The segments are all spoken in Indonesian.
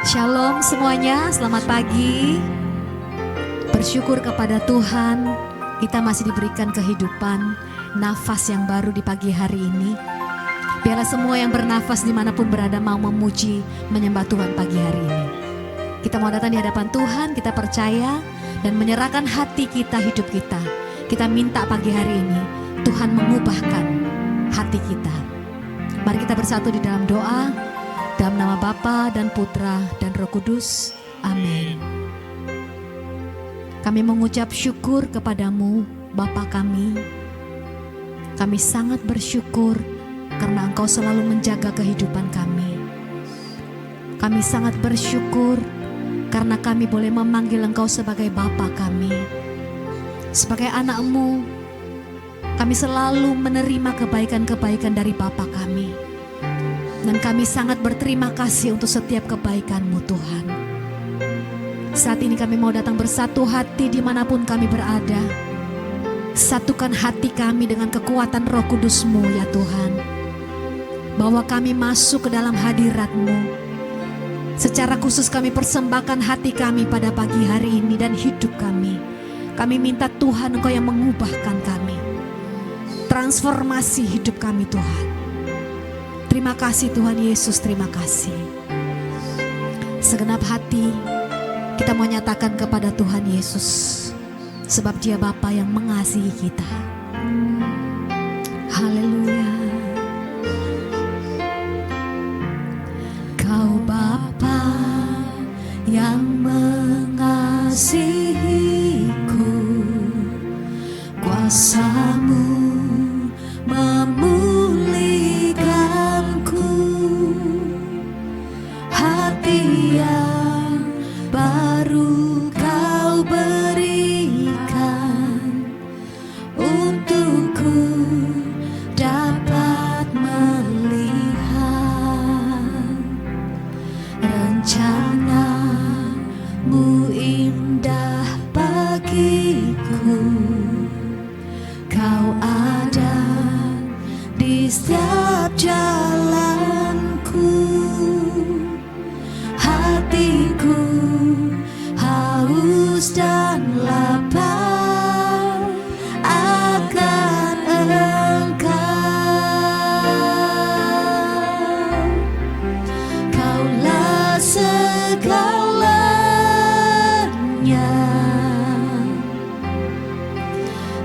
Shalom semuanya, selamat pagi. Bersyukur kepada Tuhan, kita masih diberikan kehidupan, nafas yang baru di pagi hari ini. Biarlah semua yang bernafas dimanapun berada mau memuji, menyembah Tuhan pagi hari ini. Kita mau datang di hadapan Tuhan, kita percaya dan menyerahkan hati kita, hidup kita. Kita minta pagi hari ini, Tuhan mengubahkan hati kita. Mari kita bersatu di dalam doa. Dalam nama Bapa dan Putra dan Roh Kudus. Amin. Kami mengucap syukur kepadamu, Bapa kami. Kami sangat bersyukur karena Engkau selalu menjaga kehidupan kami. Kami sangat bersyukur karena kami boleh memanggil Engkau sebagai Bapa kami. Sebagai anak-Mu, kami selalu menerima kebaikan-kebaikan dari Bapa kami. Dan kami sangat berterima kasih untuk setiap kebaikan-Mu Tuhan. Saat ini kami mau datang bersatu hati dimanapun kami berada. Satukan hati kami dengan kekuatan Roh Kudus-Mu ya Tuhan. Bahwa kami masuk ke dalam hadirat-Mu. Secara khusus kami persembahkan hati kami pada pagi hari ini dan hidup kami. Kami minta Tuhan Engkau yang mengubahkan kami. Transformasi hidup kami Tuhan. Terima kasih Tuhan Yesus, terima kasih. Segenap hati kita mau nyatakan kepada Tuhan Yesus, sebab Dia Bapa yang mengasihi kita. Haleluya. Kau Bapa yang mengasihiku, kuasa-Mu yang baru Kau berikan untukku dapat melihat rencana-Mu indah bagiku. Kau ada di setiap jalanku. Hatiku haus dan lapar akan Engkau. Kaulah segalanya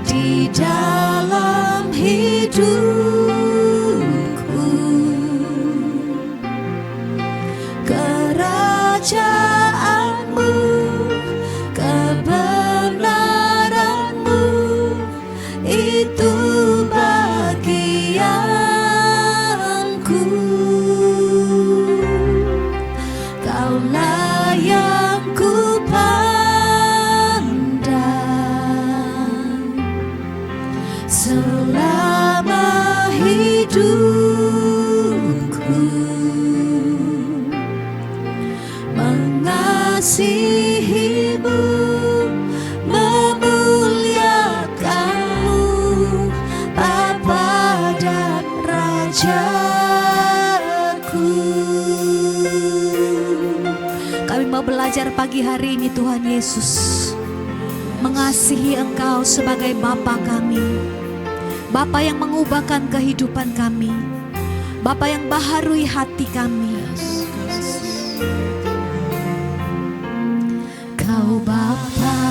di dalam hidupku. Kerajaan-Mu, kebenaran-Mu, itu bagianku. Kaulah yang ku pandang selama hidupku. Mengasihi-Mu, memuliakan-Mu, Bapa dan Rajaku. Kami mau belajar pagi hari ini Tuhan Yesus, mengasihi Engkau sebagai Bapa kami, Bapa yang mengubahkan kehidupan kami, Bapa yang baharui hati kami. Kau Bapa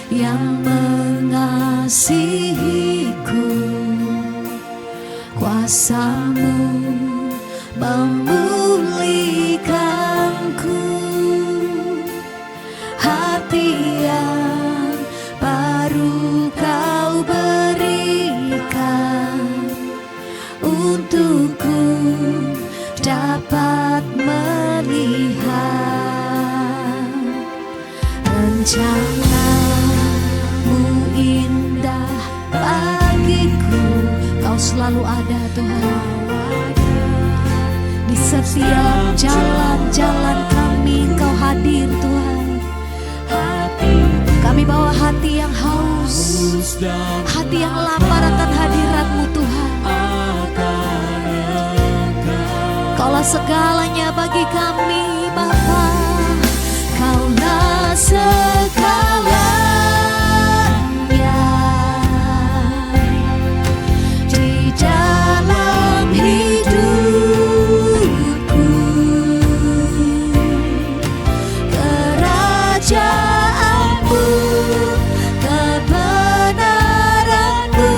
yang mengasihiku, kuasa-Mu memulihkanku. Hati yang baru Kau berikan untukku dapat melihat rencana-Mu indah bagiku. Kau selalu ada Tuhan di setiap jalan-jalan kami. Engkau hadir Tuhan. Kami bawa hati yang haus, hati yang lapar akan hadirat-Mu Tuhan. Kaulah segalanya bagi kami, Bapa, Kaulah segalanya di dalam hidupku. Kerajaanmu, kebenaranmu,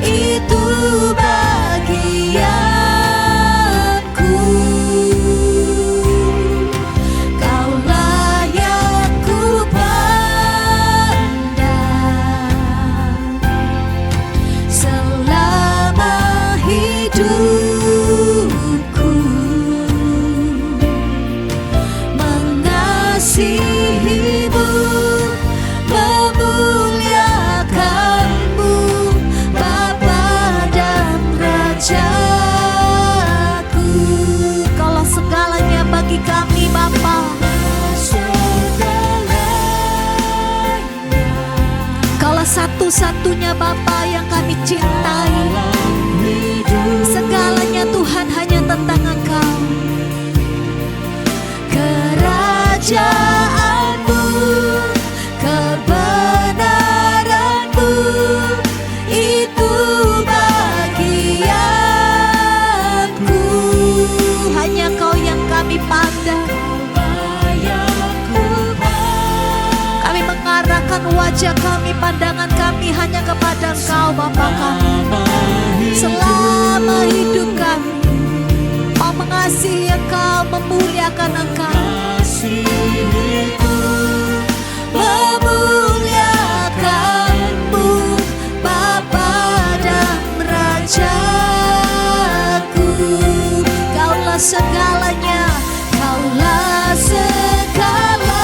itu bagianku. Kaulah yang ku pandang selama hidupku. Mengasihimu, memuliakanmu, Bapa dan Rajaku. Kaulah segalanya bagi kami, Bapa. Kaulah satu-satunya Bapa yang kami cintai. Segalanya Tuhan hanya tentang Engkau. Kerajaanmu, kebenaranmu, itu bagianku. Hanya Kau yang kami pandang. Kami mengarahkan wajah kami, pandangan kami hanya kepada Engkau, Bapa kami. Selama hidup kami mau mengasihi Engkau, memuliakan Engkau. Memuliakanmu, Bapa dan Rajaku. Kaulah segalanya, Kaulah segalanya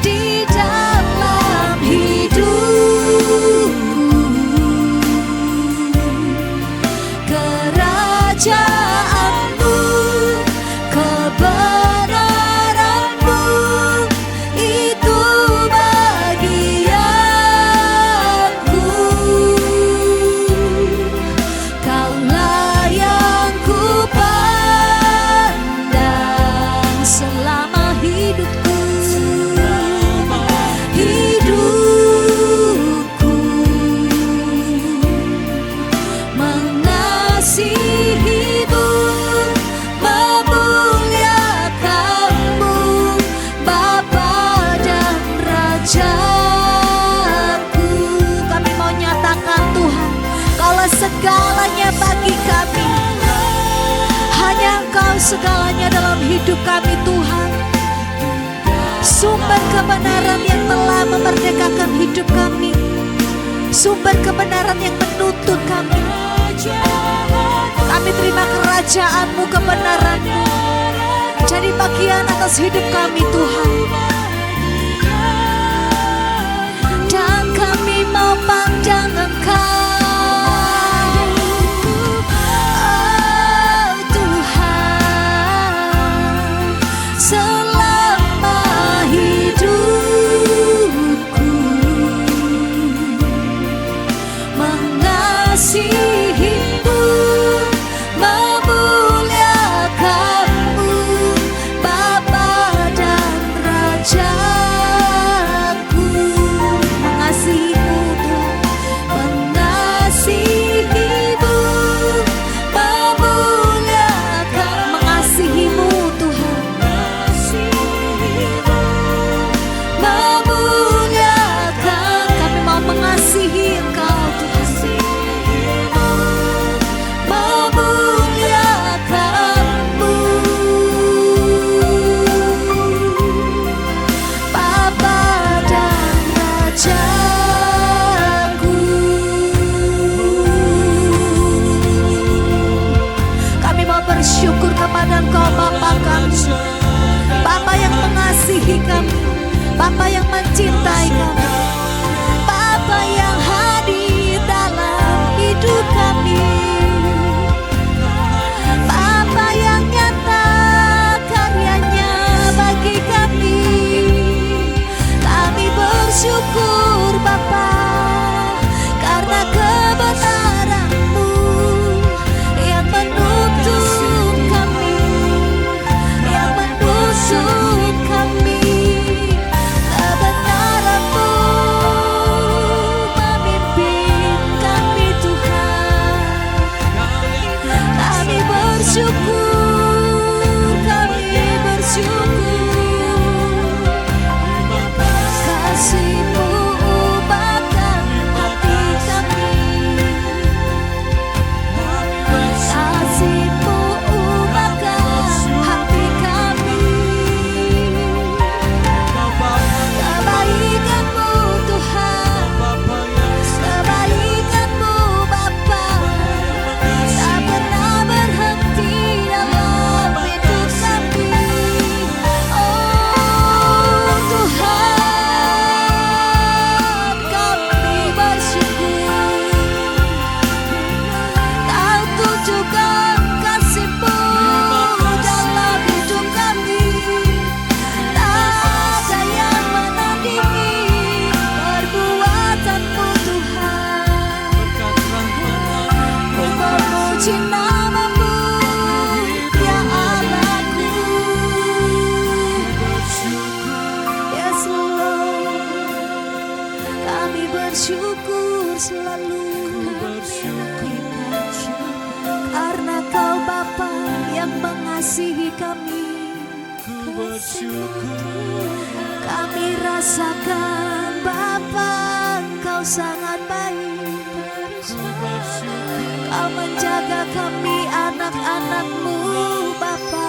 di dalam hidupku. Kerajaanmu, kebenaranmu, itu bagianku. Kaulah yang ku pandang selama hidupku. Hidupku mengasihimu, memuliakanmu, Bapa dan Rajaku. Kami mau nyatakan Tuhan, Kaulah segalanya bagi kami. Hanya Engkau segalanya dalam hidup kami, Tuhan. Sumber kebenaran yang telah memerdekakan hidup kami, sumber kebenaran yang menuntun kami. Kami terima kerajaan-Mu, kebenaran-Mu jadi bagian atas hidup kami, Tuhan. Dan kami mau pandang Engkau, oh Tuhan, selama hidupku. Mengasihimu, memuliakanmu, Bapa dan Rajaku. Mengasihimu, mengasihimu, memuliakan, mengasihimu Tuhan, memuliakan. Kami mau mengasihi Engkau, Tuhan. selalu. Karena Kau Bapa yang mengasihi kami. Kami rasakan Bapa, Engkau sangat baik. Kau menjaga kami anak-anak-Mu Bapa.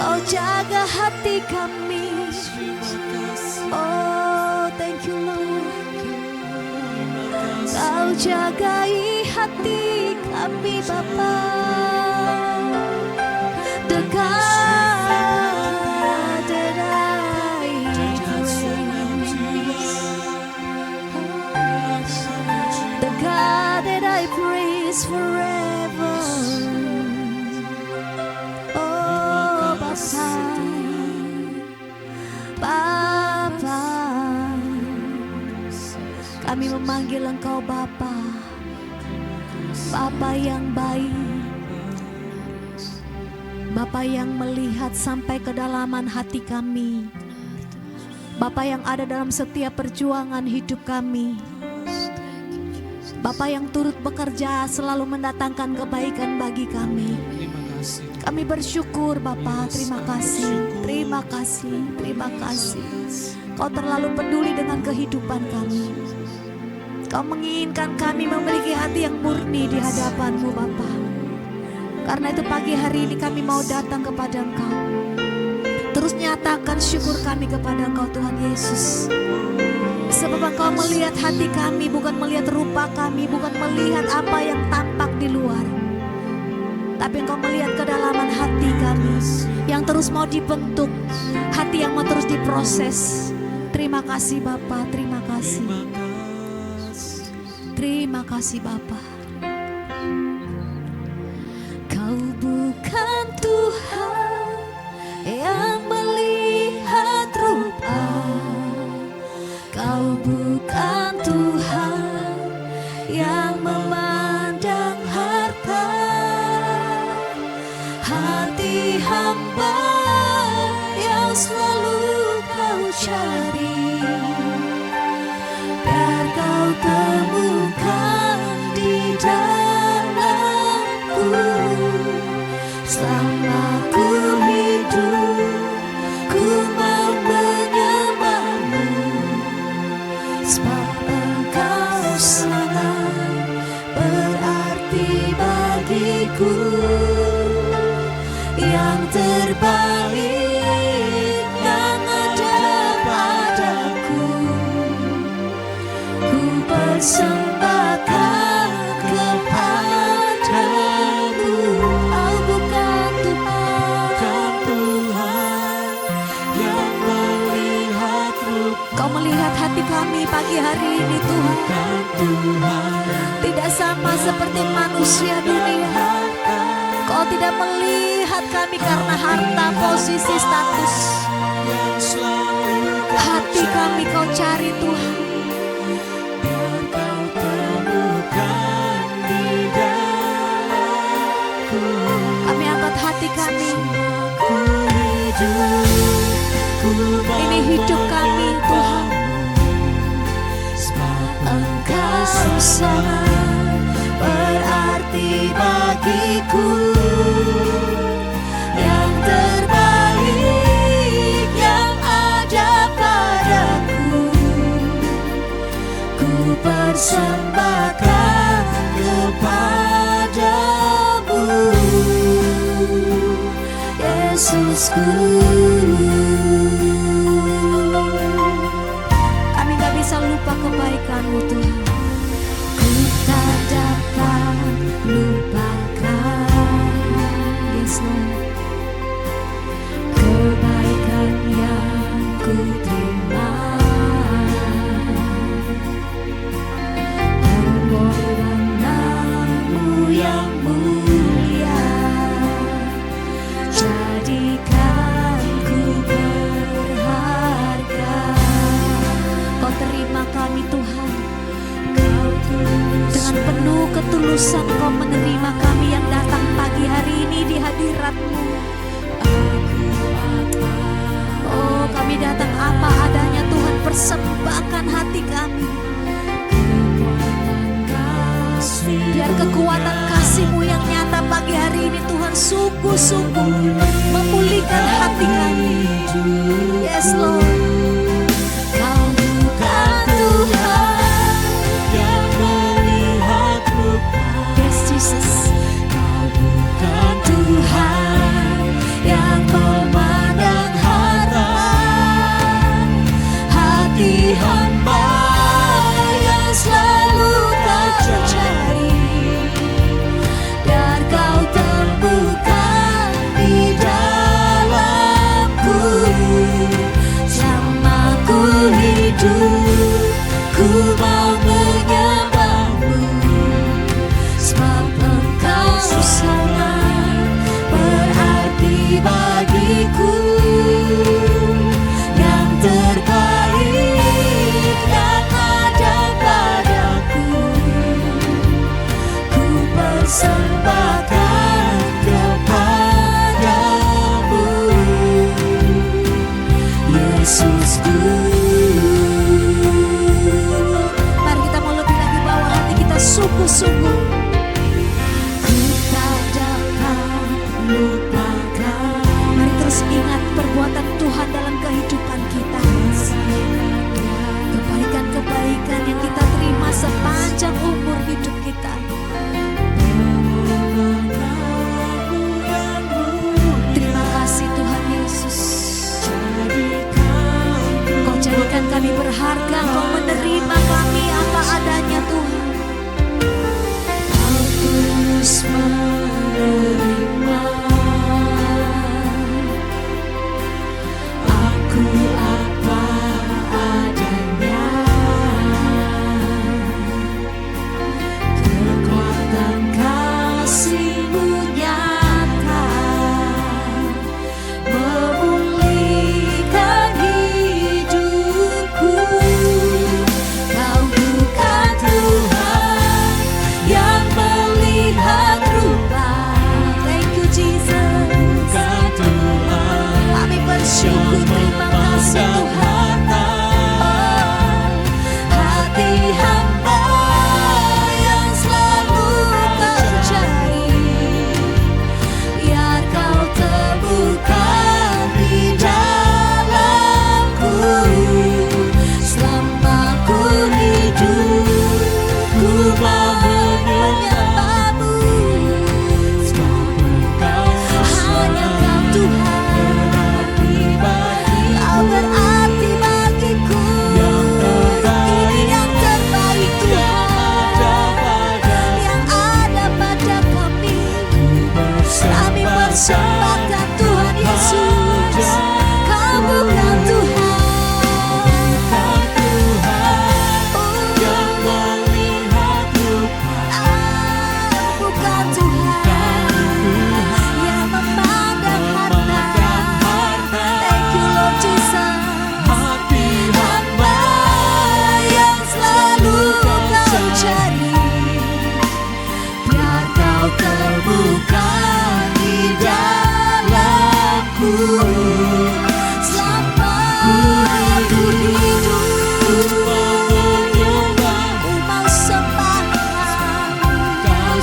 Kau jaga hati kami. Oh, thank you Lord. Kau jagai hati kami Bapa. The God that I praise, the God that I praise forever. Oh Bapa, Bapa, kami memanggil Engkau Bapa, Bapa yang baik, Bapa yang melihat sampai kedalaman hati kami, Bapa yang ada dalam setiap perjuangan hidup kami, Bapa yang turut bekerja selalu mendatangkan kebaikan bagi kami. Kami bersyukur Bapa, terima kasih, terima kasih, terima kasih. Kau terlalu peduli dengan kehidupan kami. Kau menginginkan kami memiliki hati yang murni di hadapan-Mu Bapa. Karena itu pagi hari ini kami mau datang kepada Engkau. Terus nyatakan syukur kami kepada Engkau Tuhan Yesus. Sebab Engkau melihat hati kami, bukan melihat rupa kami, bukan melihat apa yang tampak di luar. Tapi Engkau melihat kedalaman hati kami yang terus mau dibentuk, hati yang mau terus diproses. Terima kasih Bapa, terima kasih. Terima kasih Bapa. Kau bukan Tuhan yang melihat rupa. Kau bukan Tuhan yang memandang harta. Hati hamba yang selalu Kau cari, biar Kau temukan di dalamku. Selama ku hidup, ku mau menyembah-Mu, sebab Engkau sangat berarti bagiku. Yang terbaik yang ada padaku, ku persembahkan kepadamu. Kau bukan Tuhan yang melihat rupa. Kau melihat hati kami pagi hari ini Tuhan. Tidak sama seperti manusia dunia. Kau tidak melihat kami karena harta, posisi, status. Hati kami Kau cari Tuhan. Kami angkat hati kami. Ini hidup kami Tuhan. Engkau sangat berarti bagiku. Yang terbaik yang ada padaku, ku persembahkan kepadamu, Yesusku. Kami gak bisa lupa kebaikan-Mu Tuhan. Ku tak dapat lupakan, yes Lord, kebaikan yang ku terima. Pengorbanan-Mu yang mulia jadikan ku berharga. Kau terima kami Tuhan. Dengan penuh ketulusan Kau menerima kami yang datang pagi hari ini di hadirat-Mu. Oh, kami datang apa adanya Tuhan persembahkan hati kami. Biar kekuatan kasih-Mu yang nyata pagi hari ini Tuhan sungguh-sungguh memulihkan hati kami. Yes Lord. Kau bukan Tuhan yang melihat rupa. Yes Jesus. Kau bukan Tuhan yang memandang harta hati hamba yang selalu tercari. Dan Kau temukan di dalamku. Selama ku hidup, ku mau menyembah-Mu, sebab Engkau sangat berarti bagiku. Yang terbaik yang ada padaku, ku persembahkan kepadamu, Yesusku. Mari kita mau lebih lagi bawa hati kita sungguh-sungguh. Ku tak dapat lupakan. Mari terus ingat perbuatan Tuhan dalam kehidupan kita. Kebaikan-kebaikan yang kita terima sepanjang umur hidup kita. Terima kasih Tuhan Yesus. Kau jadikan kami berharga, Kau menerima kami apa adanya Tuhan. Kau terus menerima aku apa adanya. Kekuatan kasih-Mu nyata memulihkan hidupku. Kau bukan Tuhan yang melihat rupa. Thank you Jesus. Bukan Tuhan Kami bersyukur, terima kasih Tuhan. Hati hamba yang selalu tercari. Biar Kau temukan di dalamku. Selama ku hidup, ku mau menyembah-Mu. Hanya Kau Tuhan, Kau berarti bagiku. Ini yang terbaik Tuhan, yang ada pada kami. Kami persembahkan Tuhan Yesus. Kau bukan Tuhan yang melihat rupa. bukan Tuhan yang memandang harta. Thank you Lord Jesus. Hati Hamba yang selalu Kau cari. Biar Kau temukan di dalamku. Selama aku hidup, ku mau sembahkan Kau Kau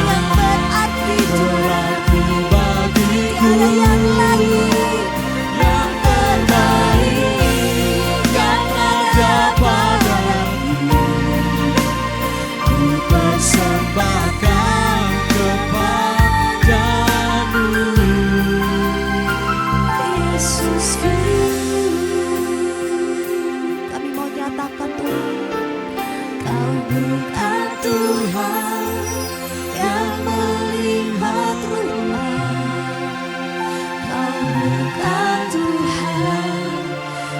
yang berarti Tuhan. bagiku. Tiada yang lain yang terbaik yang ada padaku. Ku persembahkan kepadamu, Yesusku. Kami mau nyatakan Tuhan, Kau bukan Tuhan yang melihat rupa. Kau bukan Tuhan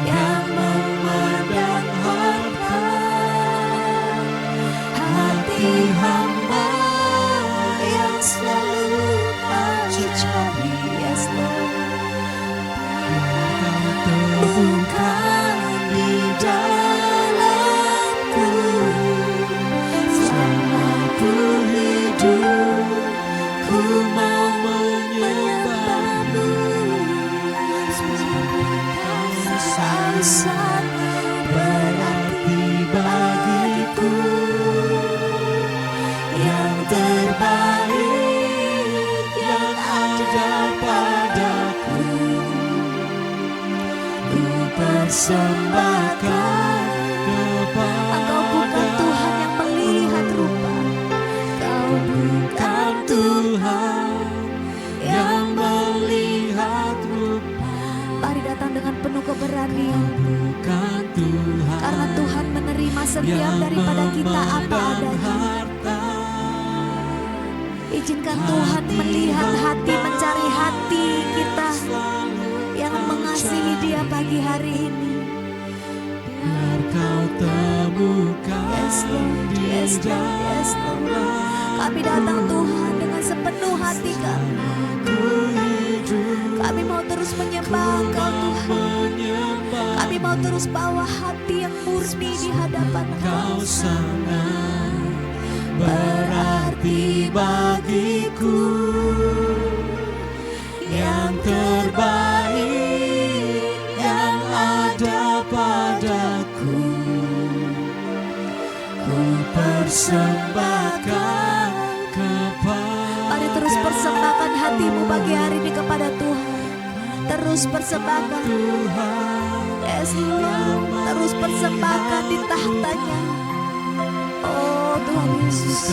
yang memandang harta. Hati hamba yang selalu Kau cari. Yes Lord. Bukan di dalamku. Selama ku setiap daripada kita apa adanya. Izinkan Tuhan melihat hati, mencari hati kita yang mengasihi Dia pagi hari ini. Biar kau temukan Yes Lord, yes Lord, yes Lord. Kami datang Tuhan dengan sepenuh hati kami. Kami mau terus menyembah Engkau Tuhan. Kami mau terus bawa hati yang murni di hadapan Engkau. sangat berarti bagiku, yang terbaik yang ada padaku, ku persembahkan kepada. Mari terus persembahkan hatimu pagi hari ini kepada Tuhan. Terus persembahkan. Yes Lord. Terus persembahkan di tahtanya. Oh Tuhan Yesus,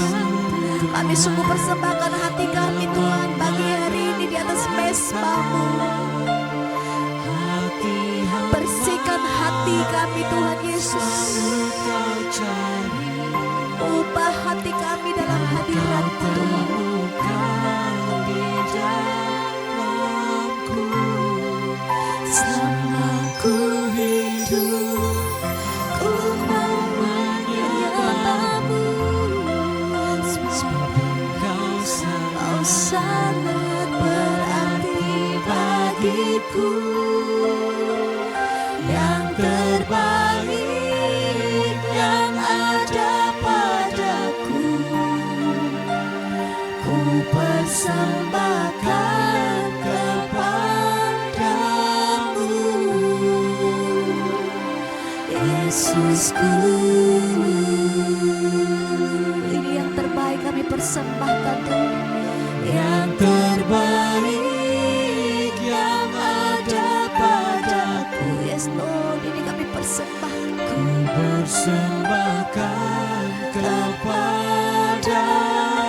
kami sungguh persembahkan hati kami Tuhan pagi hari ini di atas mesbah-Mu. Bersihkan hati kami Tuhan Yesus. Ubah hati kami dalam hadirat-Mu Tuhan. Selama ku hidup, ku mau menyembah-Mu. Kau sangat berarti bagiku, yang terbaik yang ada padaku, ku persembahkan kepadamu, Yesusku. Ini yang terbaik kami persembahkan Tuhan. Yang terbaik yang ada padaku, Yes Lord, ini kami persembahkan. ku persembahkan kepada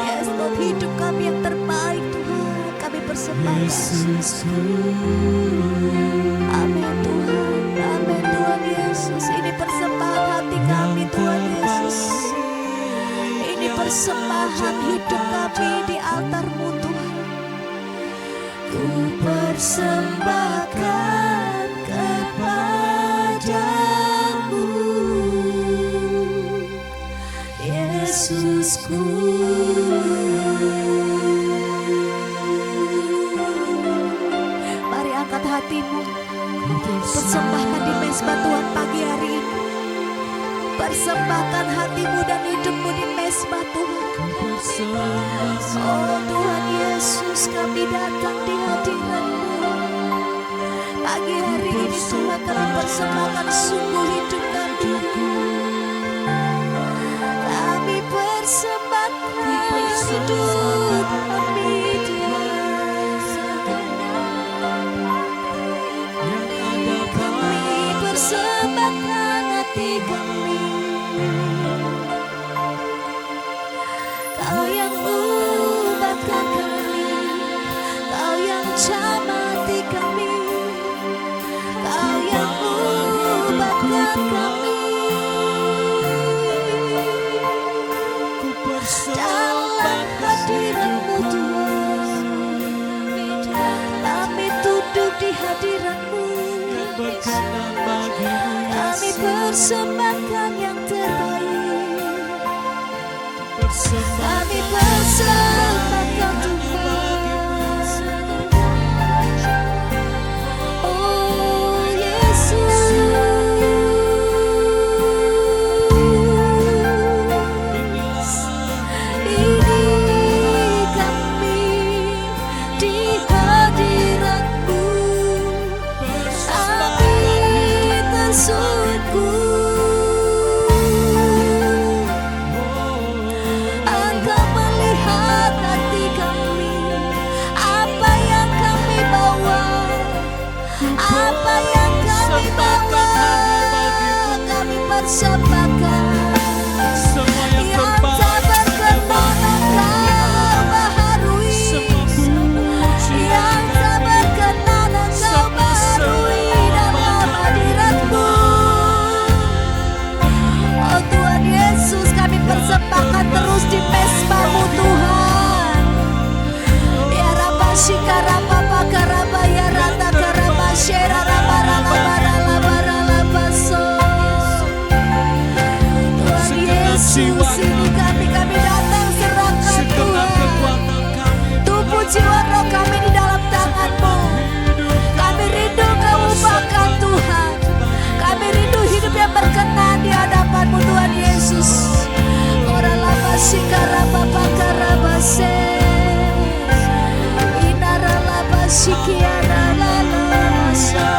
Yes Lord, hidup kami yang terbaik Tuhan, kami persembahkan. Yesusku. Amin Tuhan, amin Tuhan Yesus. Ini persembahan hati kami Tuhan Yesus. Ini persembahan hidup kami di altar-Mu Tuhan. Ku persembahkan kepadamu, Yesusku. Mari angkat hatimu, persembahkan di mezbah Tuhan pagi hari ini. Persembahkan hatimu dan hidupmu di mezbah Tuhan. Oh Tuhan Yesus, kami datang di hadirat-Mu. Pagi hari ini Tuhan, kami persembahkan sungguh hidup kami. Kami persembahkan hidup kami Tuhan. Kami persembahkan hati kami. Kau yang ubahkan kami, Kau yang camati kami, Kau yang ubahkan kami. Dalam hadirat-Mu Tuhan, kami duduk di hadirat-Mu. Kami persembahkan yang terbaik. Kami persembahkan Tuhan. Oh Yesus, ini kami di hadirat-Mu. Kami tersungku. Engkau melihat hati kami, apa yang kami bawa, apa yang kami bawa, kami persembahkan. Yang tak berkenan Engkau baharui, yang tak berkenan Engkau baharui dalam hadirat-Mu. Oh Tuhan jiwa ini kami datang serahkan segenap Tuhan. kekuatan kami, Tubuh jiwa roh kami di dalam tangan-Mu. Kami rindu mengubahkan Tuhan. Kami rindu hidup yang berkenan di hadapan-Mu Tuhan Yesus. Ora lama sikara bapa karabase. Inara lama sikiara lalasa.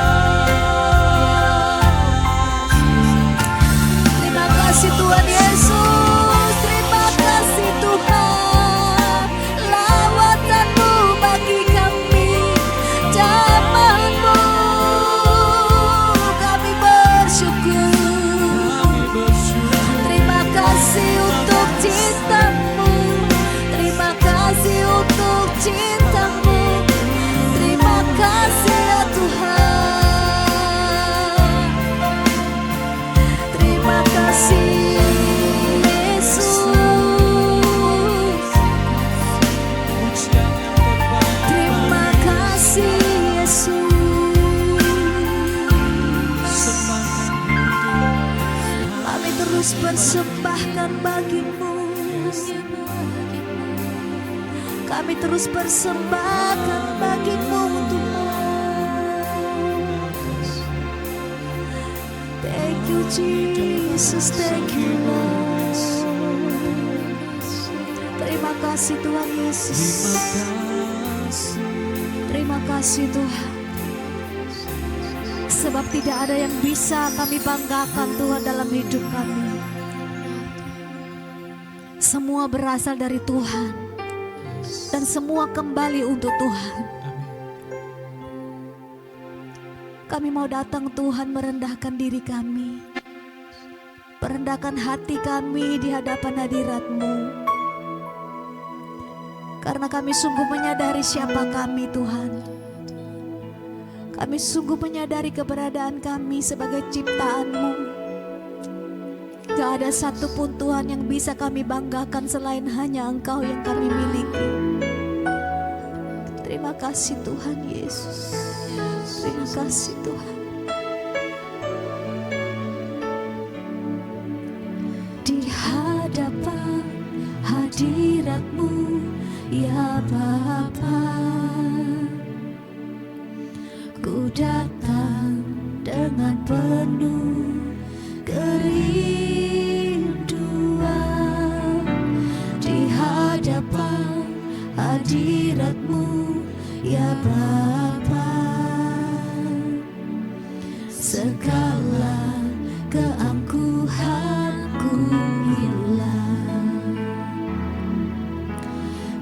Terima kasih Tuhan Yesus. Terima kasih Tuhan. Lawatan-Mu bagi kami. Jamaah-Mu. Kami bersyukur. Terima kasih untuk cinta-Mu. Terima kasih untuk cinta-Mu. Terima kasih ya Tuhan. Terima kasih Yesus. Terima kasih Yesus. Kami terus persembahkan bagi-Mu. Kami terus persembahkan bagi-Mu Tuhan. Thank you Jesus, thank you Lord. Terima kasih Tuhan Yesus. Terima kasih Tuhan. Sebab tidak ada yang bisa kami banggakan Tuhan dalam hidup kami. Semua berasal dari Tuhan. Dan semua kembali untuk Tuhan. Kami mau datang Tuhan merendahkan diri kami. Merendahkan hati kami di hadapan hadirat-Mu. Karena kami sungguh menyadari siapa kami Tuhan. Kami sungguh menyadari keberadaan kami sebagai ciptaan-Mu. Gak ada satupun Tuhan yang bisa kami banggakan selain hanya Engkau yang kami miliki. Terima kasih Tuhan Yesus. Terima kasih Tuhan. Di hadapan hadirat-Mu ya Bapa, ku datang dengan penuh kerinduan. Di hadapan hadirat-Mu ya Bapa, segala keangkuhanku hilang.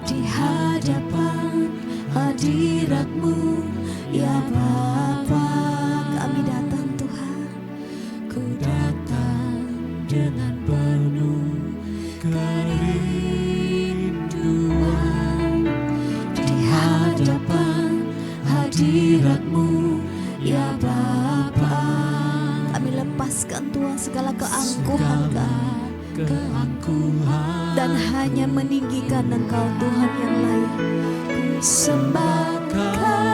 Di hadapan hadirat-Mu ya Bapa, kami datang Tuhan. Ku datang dengan penuh kerinduan. Di hadapan hadirat-Mu ya Bapa, kami lepaskan Tuhan segala keangkuhan dan hanya meninggikan Engkau Tuhan yang layak. Ku sembah Engkau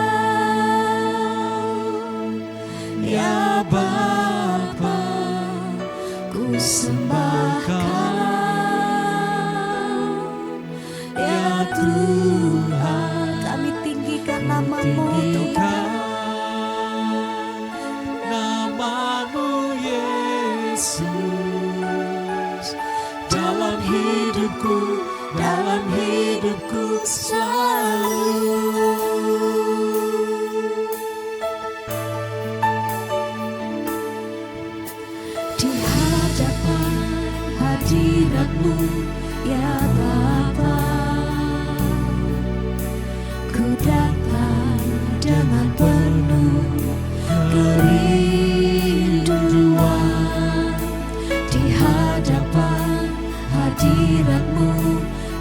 ya Bapa, ku sembah Engkau ya Tuhan. Kami tinggikan nama-Mu Tuhan. Nama-Mu Yesus dalam hidupku selalu. Di hadapan hadirat-Mu ya Bapa, ku datang dengan penuh kerinduan. Di hadapan hadirat-Mu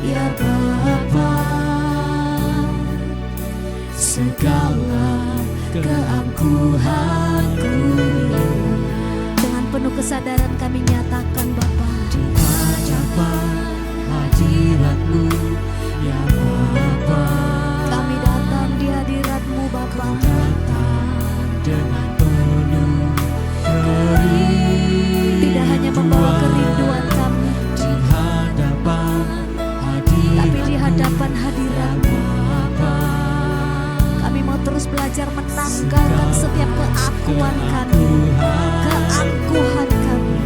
ya Bapa, segala keangkuhanku dengan penuh kesadaran kami nyatakan Bapa. Di hadapan hadirat-Mu ya Bapa, Kami datang di hadirat-Mu Bapa, datang dengan penuh kerinduan. tidak hanya membawa kerinduan kami, Di belajar menanggalkan setiap keakuan kami, keangkuhan kami.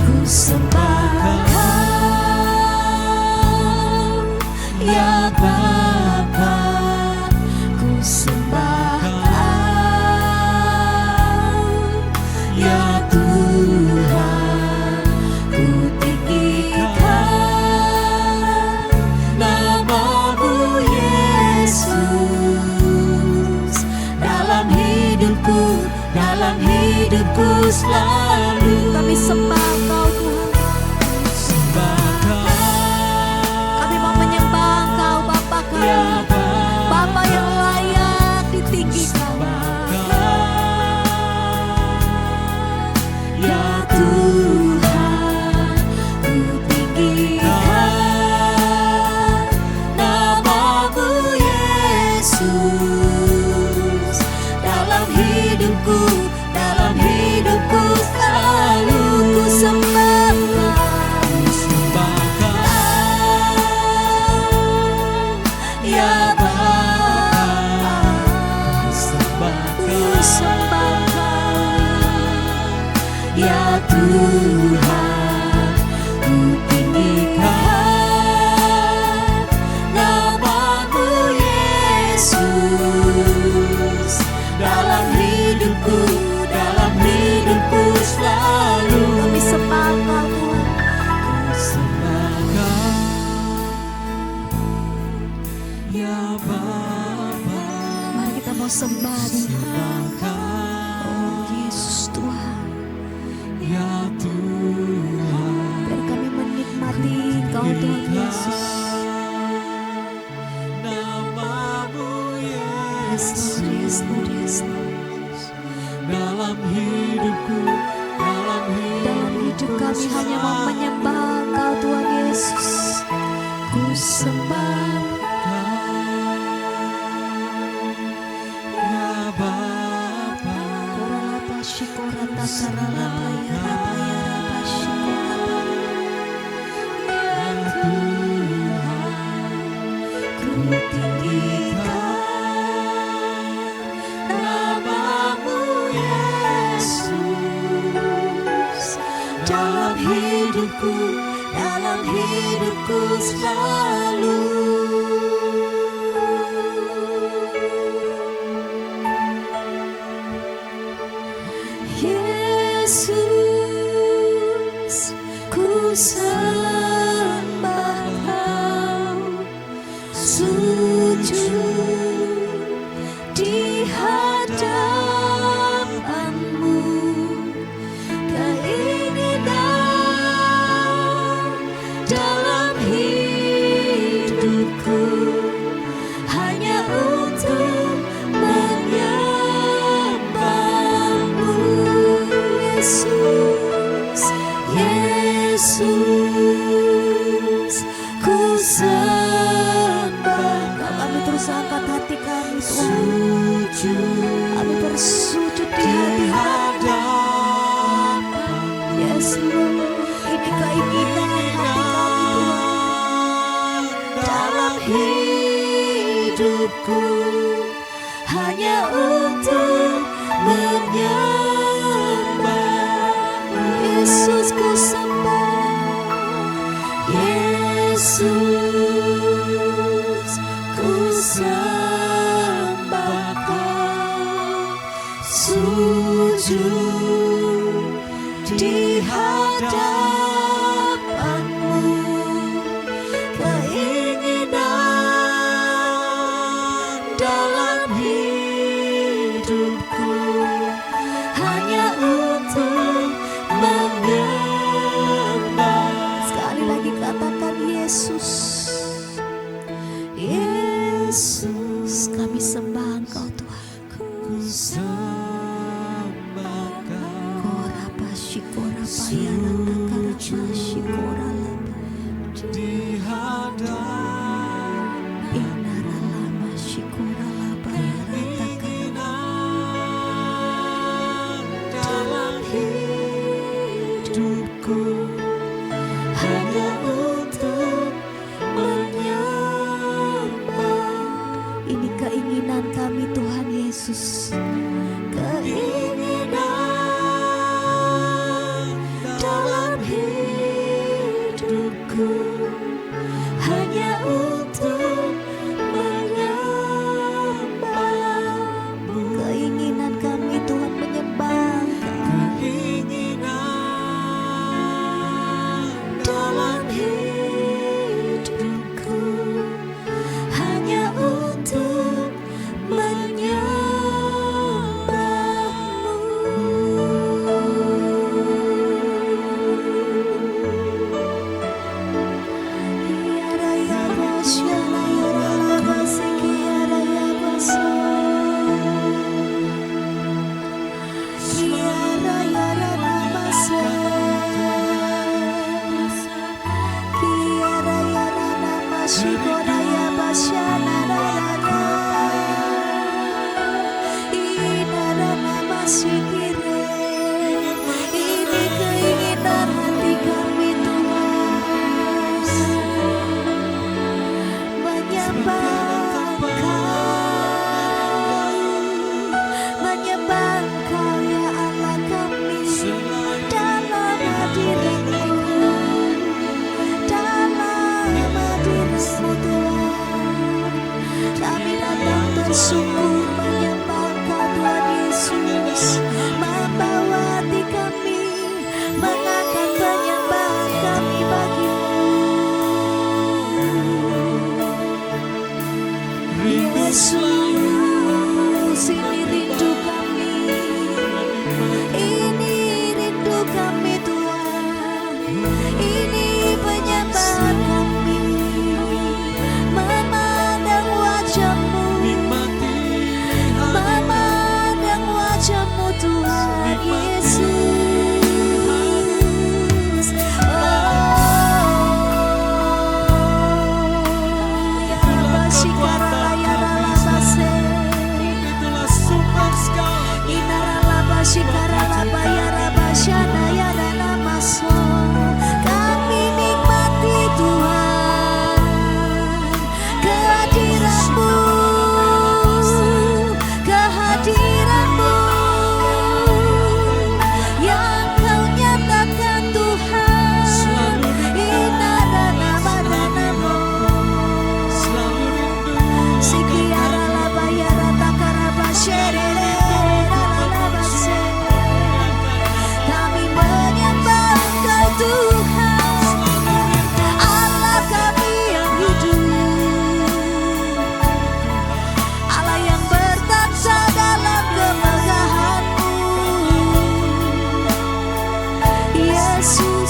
Ku sembah Kau, ya Bapa. Ku sembah Kau, ya Tuhan. Ku tinggikan nama-Mu Yesus dalam hidupku selalu. Kami sembah Kau Tuhan, kami mau menyembah Engkau Bapa kami, Bapa yang layak ditinggikan. Ya Tuhan, ku tinggikan nama-Mu Yesus dalam hidupku selalu. Ku sembah Kau, ya Bapa. Ku sembah Kau, ya Tuhan. Ku tinggikan nama-Mu Yesus dalam hidupku selalu. Kami sembah Kau Tuhan, ku sembah Kau, ya Bapa. Mari kita mau sembah Dia. Oh Yesus Tuhan, Ya Tuhan, biar kami menikmati Kau Tuhan Yesus. nama-Mu Yes Lord, yes Lord, yes Lord. dalam hidupku, Dalam hidup kami hanya mau menyembah Kau Tuhan Yesus. Ku sembah ya Bapa. Koralapa shikorata karalapa ya rapa ya rapa shikorapa. Ya Tuhan, ku tinggikan nama-Mu Yesus dalam hidupku selalu. Yesus, ku sembah Kau, sujud di hadapan-Mu. Keinginan dalam hidupku hanya untuk menyembah-Mu. Yesus, Yesus, ku sembah Kau. Kami terus angkat hati kami Tuhan, kami bersujud di hadapan. Yes Lord, ini keinginan hati kami Tuhan. Dalam hidupku hanya untuk menyembah. Yesus, ku sembah. Yesus, ku sembah Kau, sujud di hadapan-Mu. Keinginan dalam hidupku hanya untuk menyembah. Sekali lagi katakan Yesus. Yesus, kami sembah Engkau Tuhan. Ku sembah Kau, Korapa shikorapa ya rata karapa shikoralapa. di hadapan Inaralama shikoralapa ya rata karapa. dalam hidupku Hanya untuk menyembah. Ini keinginan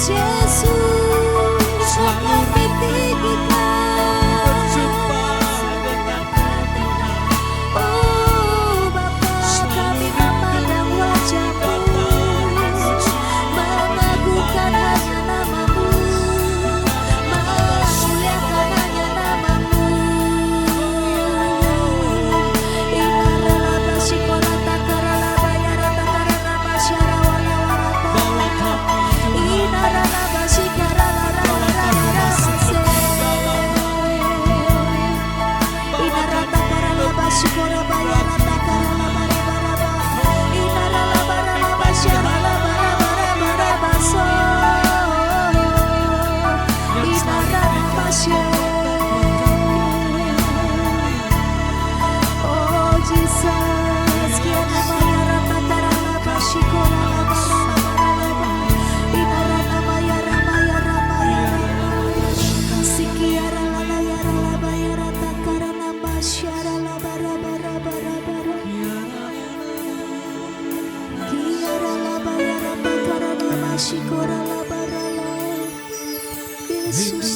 Yesus, Selalu kami tinggikan. berjumpa dengan Tuhan. Oh Bapa, kami memandang wajah-Mu, mengagungkan hanya nama-Mu, memuliakan hanya nama-Mu. Inaralaba sikorata karalaba yarata karalaba syarawala-walata. Bawa kami Tuhan. Inaralaba sikaralala-walala-walala. Inarata karalaba sikoraba yarata karalaba rebaraba. Inaralaba ralaba syaralaba rabaraba so. Inaralaba Oh Jesus, kianama yarata karalaba sikoralaba rabaraba. Inaralaba yarama yarama yarama. Sikiara lala yara laba yara takara nama syara laba raba raba raba raba. Kiara laba yara takara nama shikora laba rala. Yesus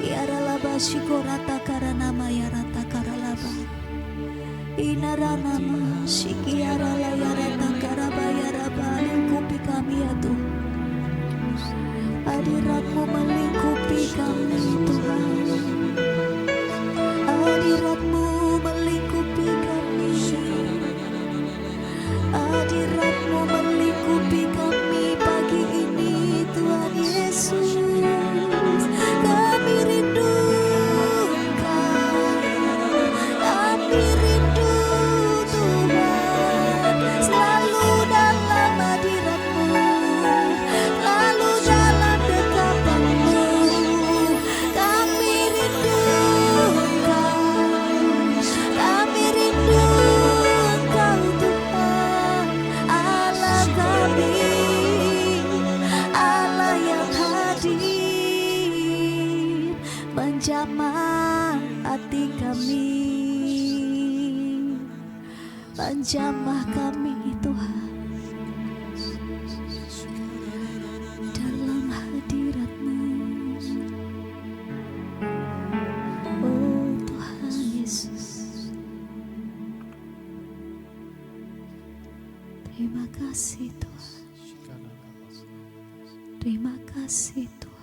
Kiara laba shikora takara nama yara takara laba. Inara nama shikiara la yara takara bayara ba. Lingkupi kami ya Tuhan. Hadirat-Mu melingkupi kami Tuhan. Hadirat-Mu melingkupi kami. Hadirat-Mu melingkupi kami pagi ini Tuhan Yesus. Kami rindu Engkau. Kami rindu Tuhan. Selalu dalam hadirat-Mu. Lalu dalam dekapan-Mu. Kami rindu Engkau. Kami rindu Engkau Tuhan. Allah kami. Allah yang hadir. Menjamah hati kami. Menjamah kami Tuhan. Dalam hadirat-Mu. Oh Tuhan Yesus. Terima kasih Tuhan. Terima kasih Tuhan.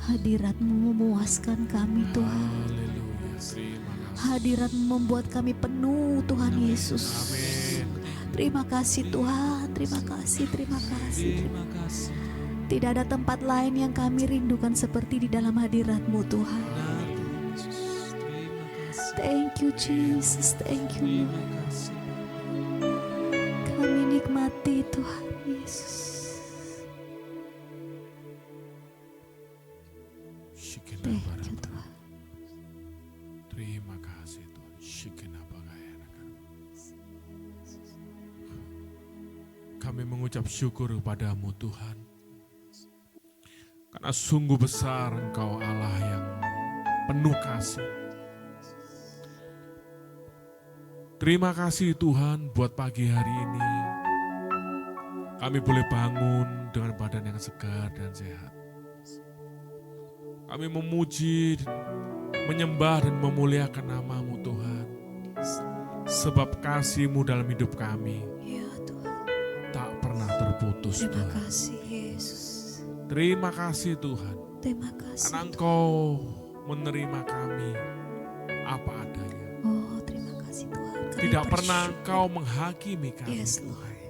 Hadirat-Mu memuaskan kami Tuhan. Haleluya. Terima kasih. Hadirat-Mu membuat kami penuh Tuhan Yesus. Amin. Terima kasih Tuhan. Terima kasih, terima kasih. Terima kasih. Tidak ada tempat lain yang kami rindukan seperti di dalam hadirat-Mu Tuhan. Terima kasih. Thank you Jesus, thank you Terima Lord. kasih. Kami nikmati Tuhan Yesus. Thank you Tuhan. Terima kasih Tuhan. Shikenabagayanakan. Kami mengucap syukur kepadamu Tuhan. Karena sungguh besar Engkau Allah yang penuh kasih. Terima kasih Tuhan buat pagi hari ini. Kami boleh bangun dengan badan yang segar dan sehat. Kami memuji, menyembah dan memuliakan nama-Mu Tuhan. Sebab kasih-Mu dalam hidup kami Ya Tuhan. tak pernah terputus Terima Tuhan. kasih Yesus. Terima kasih Tuhan. Terima kasih. Karena Engkau menerima kami apa adanya. Oh terima kasih Tuhan. Kami Tidak pernah bersyukur. Engkau menghakimi kami Yes Tuhan. Lord.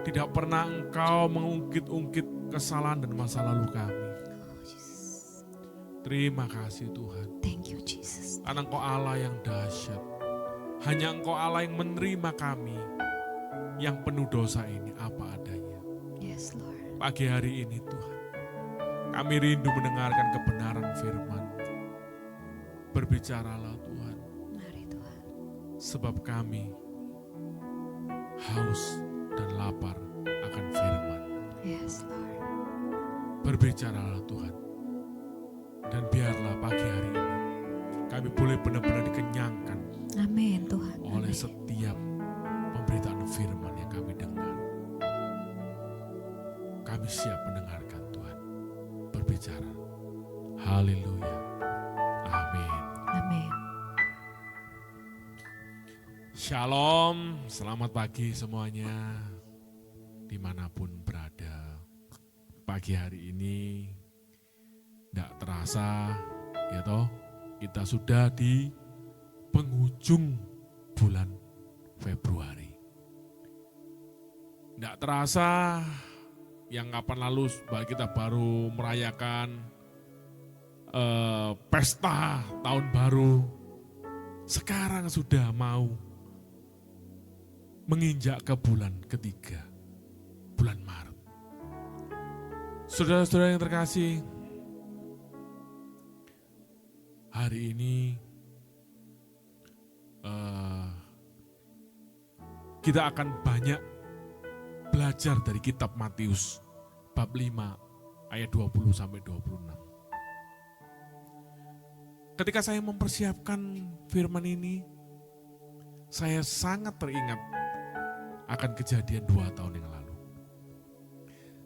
Tidak pernah Engkau mengungkit-ungkit kesalahan dan masa lalu kami. Oh Jesus. Terima kasih Tuhan. Thank you Jesus. Karena Engkau Allah yang dahsyat. Hanya Engkau Allah yang menerima kami yang penuh dosa ini apa adanya. Yes Lord. Pagi hari ini Tuhan, kami rindu mendengarkan kebenaran firman. Berbicaralah Tuhan, Mari Tuhan. sebab kami haus dan lapar akan firman. Yes Lord. Berbicaralah Tuhan. Dan biarlah pagi hari ini kami boleh benar-benar dikenyangkan Amin Tuhan. oleh Amin. setiap pemberitaan firman. siap mendengarkan Tuhan. Berbicara. Haleluya. Amin. Amin. Shalom, selamat pagi semuanya. Dimanapun berada. Pagi hari ini tidak terasa ya toh, kita sudah di penghujung bulan Februari. Tidak terasa yang kapan lalu kita baru merayakan pesta tahun baru. Sekarang sudah mau menginjak ke bulan ketiga, bulan Maret. Saudara-saudara yang terkasih, hari ini kita akan banyak belajar dari kitab Matius bab 5 ayat 20 sampai 26. Ketika saya mempersiapkan firman ini, saya sangat teringat akan kejadian 2 tahun yang lalu.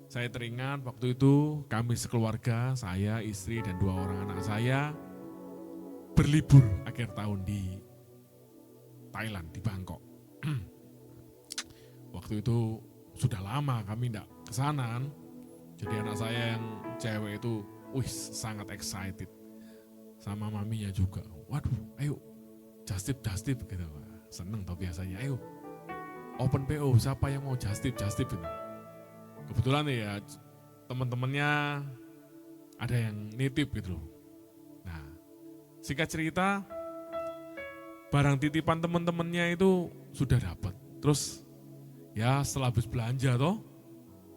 Saya teringat waktu itu kami sekeluarga, saya, istri, dan 2 orang anak saya berlibur akhir tahun di Thailand, di Bangkok. Waktu itu sudah lama kami tidak ke sana. Jadi anak saya yang cewek itu sangat excited. Sama maminya juga. Waduh, ayo just tip gitu. Seneng tau biasanya. Ayo open PO, siapa yang mau just tip gitu. Kebetulan ya teman-temannya ada yang nitip gitu loh. Nah, singkat cerita, barang titipan teman-temannya itu sudah dapat. Terus ya setelah habis belanja toh,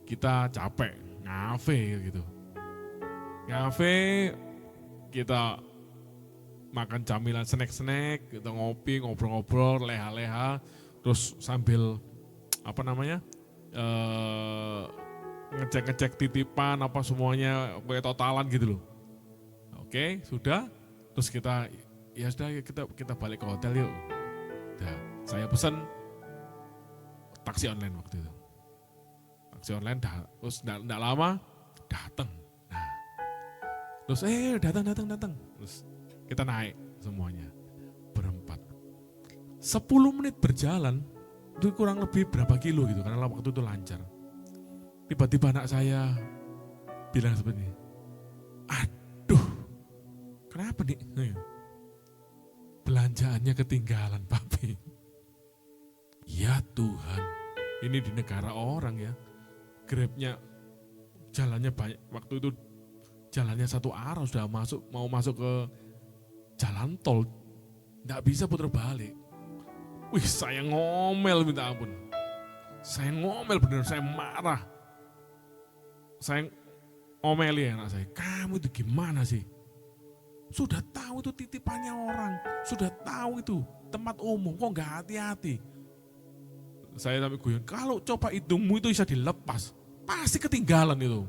kita capek, ngafe gitu. Ngafe, kita makan camilan snack-snack, kita ngopi, ngobrol-ngobrol, leha-leha, terus sambil ngecek-ngecek titipan apa semuanya kayak totalan gitu loh. Oke, sudah. Terus kita balik ke hotel yuk. Nah, saya pesan taksi online waktu itu. Taksi online terus enggak lama datang. Nah. Terus datang. Terus kita naik semuanya berempat. 10 menit berjalan, itu kurang lebih berapa kilo gitu, karena waktu itu lancar. Tiba-tiba anak saya bilang seperti ini, aduh, kenapa nih? Belanjaannya ketinggalan, papi. Ya Tuhan, ini di negara orang ya, Grabnya jalannya banyak, waktu itu jalannya satu arah, sudah mau masuk ke jalan tol, nggak bisa putar balik. Saya ngomel minta ampun. Saya ngomel bener, saya marah. Saya ngomeli anak saya, kamu itu gimana sih? Sudah tahu itu titipannya orang, sudah tahu itu tempat umum, kok nggak hati-hati? Saya sampai guyon, kalau coba hidungmu itu bisa dilepas, pasti ketinggalan itu.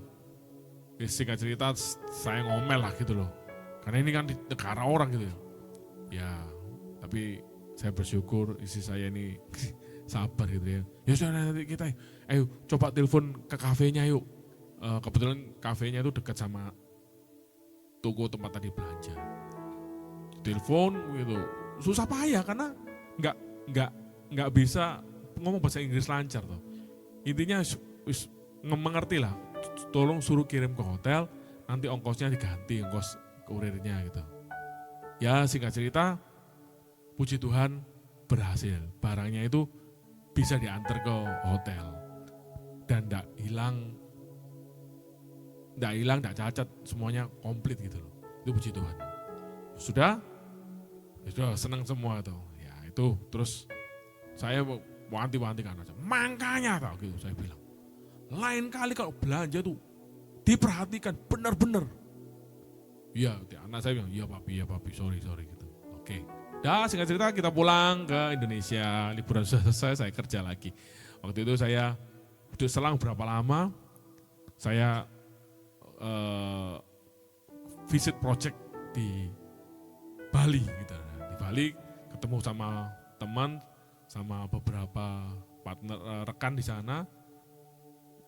Singkat cerita, saya ngomel lah gitu loh. Karena ini kan di negara orang gitu ya. Ya, tapi saya bersyukur istri saya ini sabar gitu ya. Ya sudah nanti kita, ayo coba telepon ke kafenya yuk. Kebetulan kafenya itu dekat sama toko tempat tadi belanja. Telepon gitu, susah payah karena nggak bisa ngomong bahasa Inggris lancar tuh. Intinya mengerti lah. Tolong suruh kirim ke hotel, nanti ongkosnya diganti, ongkos kurirnya gitu. Ya singkat cerita, puji Tuhan berhasil. Barangnya itu bisa diantar ke hotel. Dan enggak hilang, enggak cacat, semuanya komplit gitu loh. Itu puji Tuhan. Sudah senang semua tuh. Ya itu, terus saya wanti-wanti kan aja. Makanya tau gitu saya bilang. Lain kali kalau belanja tuh diperhatikan benar-benar. Iya, anak saya bilang, iya papi, sorry gitu. Oke. Dah singkat cerita kita pulang ke Indonesia, liburan sudah selesai, saya kerja lagi. Waktu itu saya selang berapa lama, saya visit project di Bali gitu. Di Bali ketemu sama teman, sama beberapa partner rekan di sana,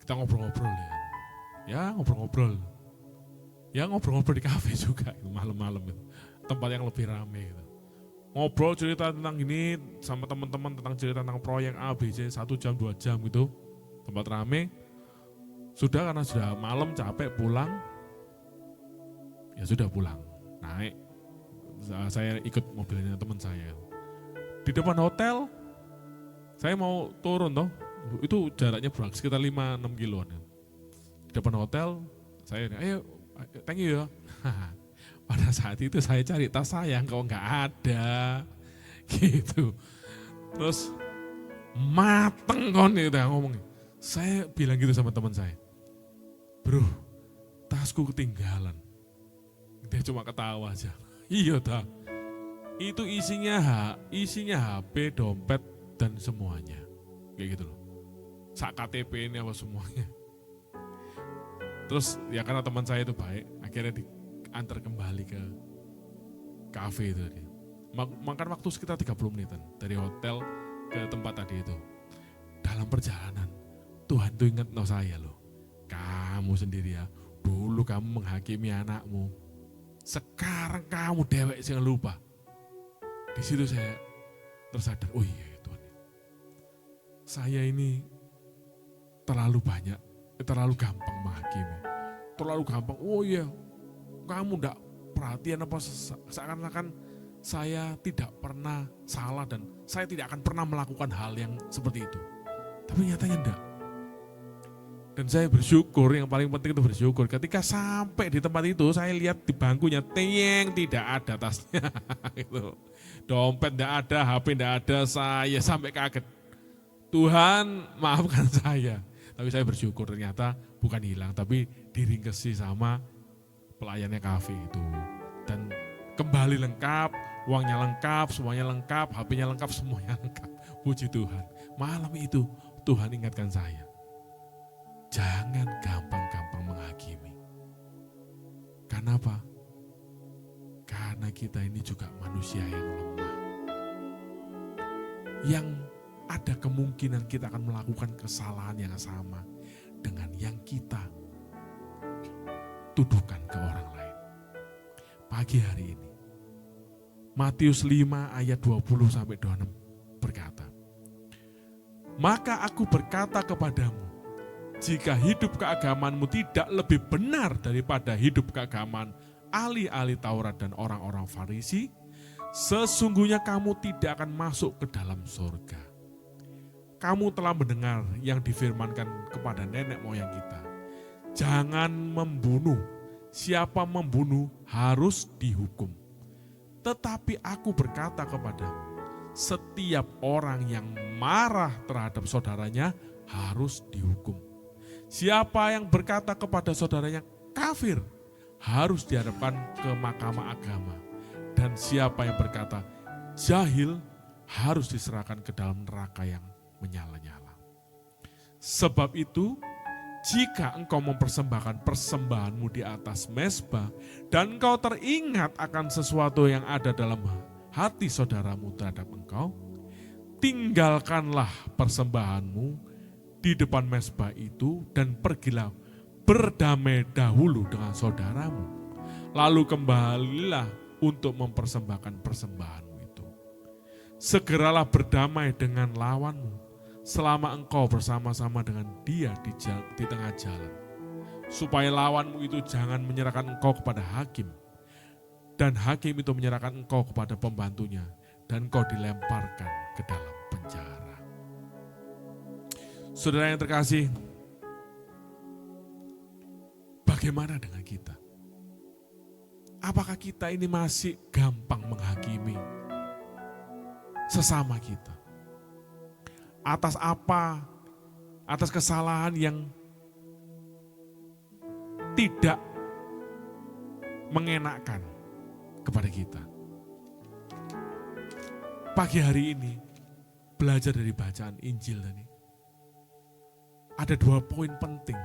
kita ngobrol-ngobrol ya. Ya ngobrol-ngobrol. Ya ngobrol-ngobrol di kafe juga malam-malam itu. Tempat yang lebih ramai gitu. Ngobrol cerita tentang ini sama teman-teman tentang cerita tentang proyek A, B, C 1 jam 2 jam gitu. Tempat ramai. Sudah karena sudah malam capek pulang. Ya sudah pulang. Naik. Saya ikut mobilnya teman saya. Di depan hotel saya mau turun toh. Itu jaraknya berapa? Sekitar 5-6 kiloan. Di depan hotel saya ayo thank you ya. Pada saat itu saya cari tas saya, kok nggak ada, gitu. Terus mateng kon itu ngomong. Saya bilang gitu sama teman saya, bro, tasku ketinggalan. Dia cuma ketawa aja. Iya dah. Itu isinya HP, dompet dan semuanya, kayak gitu loh. Sak KTP ini apa semuanya. Terus ya karena teman saya itu baik, akhirnya diantar kembali ke kafe itu. Makan waktu sekitar 30 menitan dari hotel ke tempat tadi itu. Dalam perjalanan, Tuhan tuh ingat no saya loh. Kamu sendiri ya, dulu kamu menghakimi anakmu. Sekarang kamu dewek jangan lupa. Di situ saya tersadar, oh iya Tuhan. Saya ini terlalu gampang menghakimi. Terlalu gampang, oh iya, kamu enggak perhatian apa seakan-akan saya tidak pernah salah dan saya tidak akan pernah melakukan hal yang seperti itu. Tapi nyatanya enggak. Dan saya bersyukur, yang paling penting itu bersyukur. Ketika sampai di tempat itu, saya lihat di bangkunya, tidak ada tasnya. Gitu. Dompet enggak ada, HP enggak ada, saya sampai kaget. Tuhan maafkan saya. Tapi saya bersyukur ternyata bukan hilang, tapi diringkesi sama pelayannya kafe itu. Dan kembali lengkap, uangnya lengkap, semuanya lengkap, HP-nya lengkap, semuanya lengkap. Puji Tuhan. Malam itu Tuhan ingatkan saya. Jangan gampang-gampang menghakimi. Karena apa? Karena kita ini juga manusia yang lemah. Yang ada kemungkinan kita akan melakukan kesalahan yang sama dengan yang kita tuduhkan ke orang lain. Pagi hari ini, Matius 5 ayat 20-26 berkata, maka aku berkata kepadamu, jika hidup keagamanmu tidak lebih benar daripada hidup keagamaan ahli-ahli Taurat dan orang-orang Farisi, sesungguhnya kamu tidak akan masuk ke dalam surga. Kamu telah mendengar yang difirmankan kepada nenek moyang kita. Jangan membunuh. Siapa membunuh harus dihukum. Tetapi aku berkata kepadamu, setiap orang yang marah terhadap saudaranya harus dihukum. Siapa yang berkata kepada saudaranya kafir harus dihadapkan ke mahkamah agama. Dan siapa yang berkata jahil harus diserahkan ke dalam neraka yang menyala-nyala. Sebab itu, jika engkau mempersembahkan persembahanmu di atas mezbah dan engkau teringat akan sesuatu yang ada dalam hati saudaramu terhadap engkau, tinggalkanlah persembahanmu di depan mezbah itu dan pergilah berdamai dahulu dengan saudaramu. Lalu kembalilah untuk mempersembahkan persembahanmu itu. Segeralah berdamai dengan lawanmu selama engkau bersama-sama dengan dia di tengah jalan. Supaya lawanmu itu jangan menyerahkan engkau kepada hakim. Dan hakim itu menyerahkan engkau kepada pembantunya. Dan engkau dilemparkan ke dalam penjara. Saudara yang terkasih, bagaimana dengan kita? Apakah kita ini masih gampang menghakimi sesama kita? Atas apa? Atas kesalahan yang tidak mengenakkan kepada kita. Pagi hari ini, belajar dari bacaan Injil tadi. Ada 2 poin penting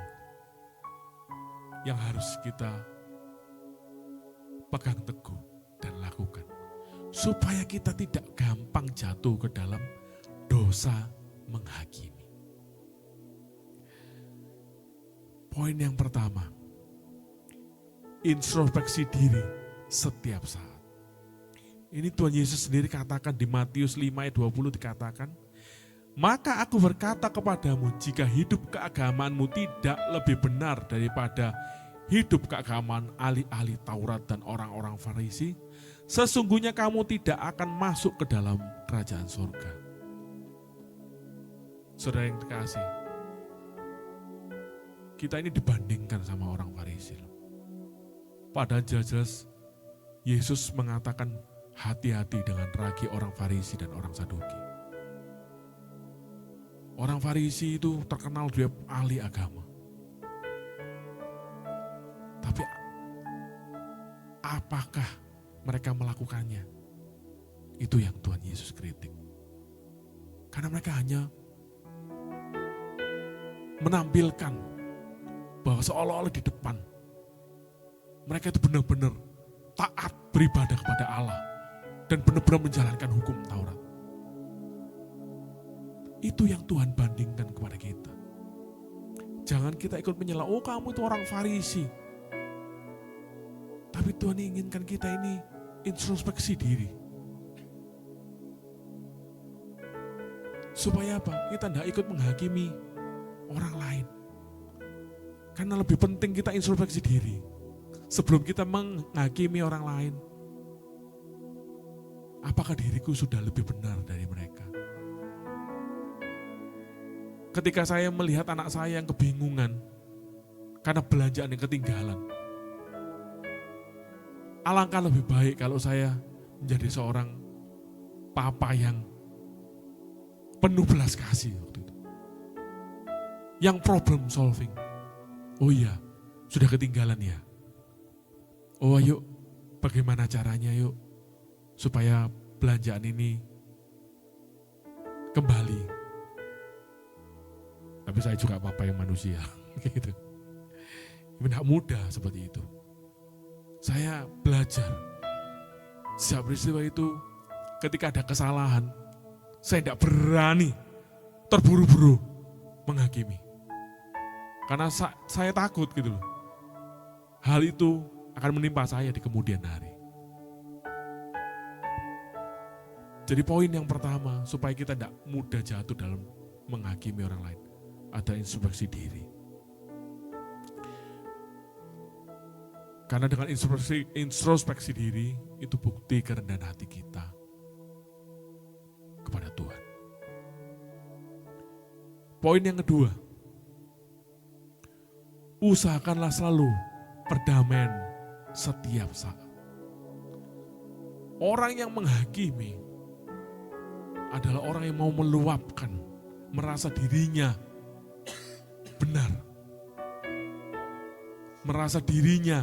yang harus kita pegang teguh dan lakukan. Supaya kita tidak gampang jatuh ke dalam dosa menghakimi. Poin yang pertama, introspeksi diri setiap saat. Ini Tuhan Yesus sendiri katakan di Matius 5 ayat 20 dikatakan, maka aku berkata kepadamu, jika hidup keagamaanmu tidak lebih benar daripada hidup keagamaan ahli-ahli Taurat dan orang-orang Farisi, sesungguhnya kamu tidak akan masuk ke dalam kerajaan surga. Saudara yang dikasih, kita ini dibandingkan sama orang Farisi. Padahal jelas-jelas Yesus mengatakan hati-hati dengan ragi orang Farisi dan orang Saduki. Orang Farisi itu terkenal dia ahli agama. Tapi apakah mereka melakukannya? Itu yang Tuhan Yesus kritik. Karena mereka hanya menampilkan bahwa seolah-olah di depan mereka itu benar-benar taat beribadah kepada Allah dan benar-benar menjalankan hukum Taurat. Itu yang Tuhan bandingkan kepada kita. Jangan kita ikut menyela, oh kamu itu orang Farisi. Tapi Tuhan inginkan kita ini introspeksi diri. Supaya apa? Kita tidak ikut menghakimi orang lain. Karena lebih penting kita introspeksi diri sebelum kita menghakimi orang lain. Apakah diriku sudah lebih benar dari mereka? Ketika saya melihat anak saya yang kebingungan karena belanjaan yang ketinggalan, alangkah lebih baik kalau saya menjadi seorang papa yang penuh belas kasih waktu itu. Yang problem solving. Oh iya, sudah ketinggalan ya. Oh ayo, bagaimana caranya yuk supaya belanjaan ini kembali. Tapi saya juga papa yang manusia, gitu. Tidak mudah seperti itu. Saya belajar. Sejak peristiwa itu, ketika ada kesalahan, saya tidak berani terburu-buru menghakimi. Karena saya takut gitu loh. Hal itu akan menimpa saya di kemudian hari. Jadi poin yang pertama, supaya kita tidak mudah jatuh dalam menghakimi orang lain, ada introspeksi diri. Karena dengan introspeksi diri, itu bukti kerendahan hati kita kepada Tuhan. Poin yang kedua, usahakanlah selalu perdamaian setiap saat. Orang yang menghakimi adalah orang yang mau meluapkan, merasa dirinya benar, merasa dirinya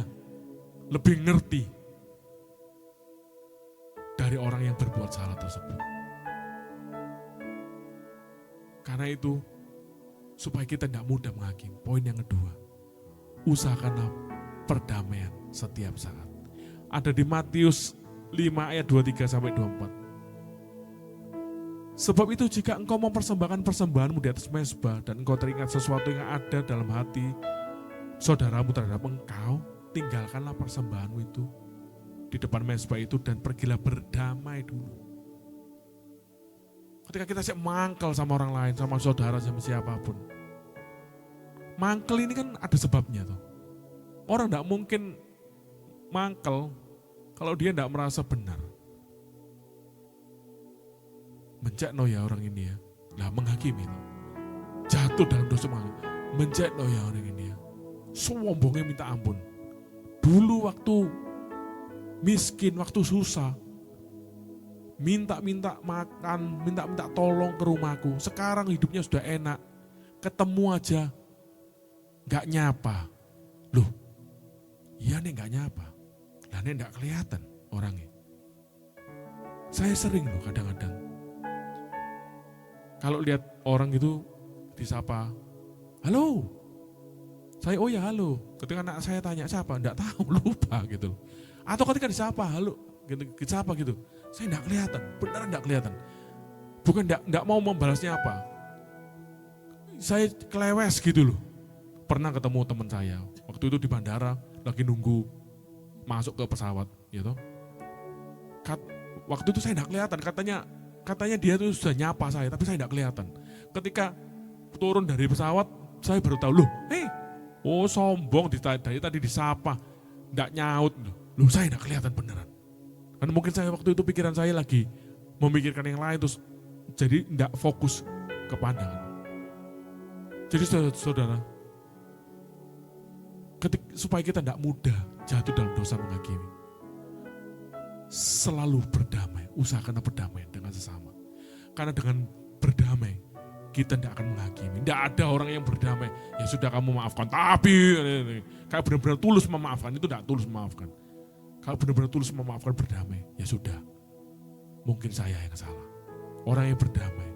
lebih ngerti dari orang yang berbuat salah tersebut. Karena itu, supaya kita tidak mudah menghakimi. Poin yang kedua, usahakanlah perdamaian setiap saat. Ada di Matius 5 ayat 23-24. Sebab itu jika engkau mempersembahkan persembahanmu di atas mezbah dan engkau teringat sesuatu yang ada dalam hati saudaramu terhadap engkau, tinggalkanlah persembahanmu itu di depan mezbah itu dan pergilah berdamai dulu. Ketika kita siap mangkel sama orang lain, sama saudara, sama siapapun. Mangkel ini kan ada sebabnya tuh. Orang tidak mungkin mangkel kalau dia tidak merasa benar. Mencekno ya orang ini ya. Nah menghakimi itu. Jatuh dalam dosa menghakimi. Mencekno ya orang ini ya. Sombongnya minta ampun. Dulu waktu miskin, waktu susah. Minta-minta makan, minta-minta tolong ke rumahku. Sekarang hidupnya sudah enak. Ketemu aja. Gak nyapa. Loh, iya nih gak nyapa. Lah nih gak kelihatan orangnya. Saya sering loh kadang-kadang. Kalau lihat orang gitu disapa, halo. Saya oh ya halo. Ketika anak saya tanya siapa, enggak tahu, lupa gitu. Atau ketika disapa, halo, gitu, disapa gitu. Saya enggak kelihatan, beneran enggak kelihatan. Bukan enggak mau membalasnya apa. Saya kelewes gitu loh. pernah ketemu teman saya. Waktu itu di bandara lagi nunggu masuk ke pesawat, gitu. Waktu itu saya tidak kelihatan, katanya dia tuh sudah nyapa saya, tapi saya tidak kelihatan. Ketika turun dari pesawat, saya baru tahu, oh sombong, dari tadi disapa, tidak nyaut. Loh saya tidak kelihatan beneran. Kan mungkin saya waktu itu pikiran saya lagi memikirkan yang lain, terus jadi tidak fokus ke pandangan. Jadi saudara, supaya kita tidak mudah jatuh dalam dosa menghakimi, selalu berdamai, usahakan berdamai dengan sesama. Karena dengan berdamai, kita tidak akan menghakimi. Tidak ada orang yang berdamai, ya sudah kamu maafkan, tapi kayak benar-benar tulus memaafkan, itu tidak tulus memaafkan. Kalau benar-benar tulus memaafkan berdamai, ya sudah, mungkin saya yang salah. Orang yang berdamai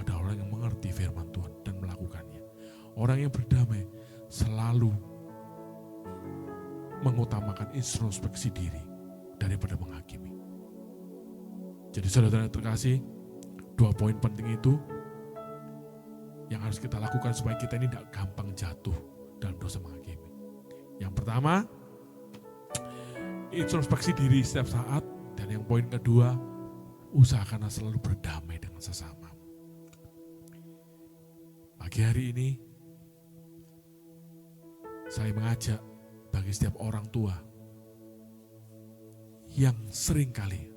adalah orang yang mengerti firman Tuhan dan melakukannya. Orang yang berdamai selalu mengutamakan introspeksi diri daripada menghakimi. Jadi saudara terkasih, 2 poin penting itu yang harus kita lakukan supaya kita ini tidak gampang jatuh dalam dosa menghakimi. Yang pertama, introspeksi diri setiap saat. Dan yang poin kedua, usahakanlah selalu berdamai dengan sesama. Pagi hari ini, saya mengajak bagi setiap orang tua yang seringkali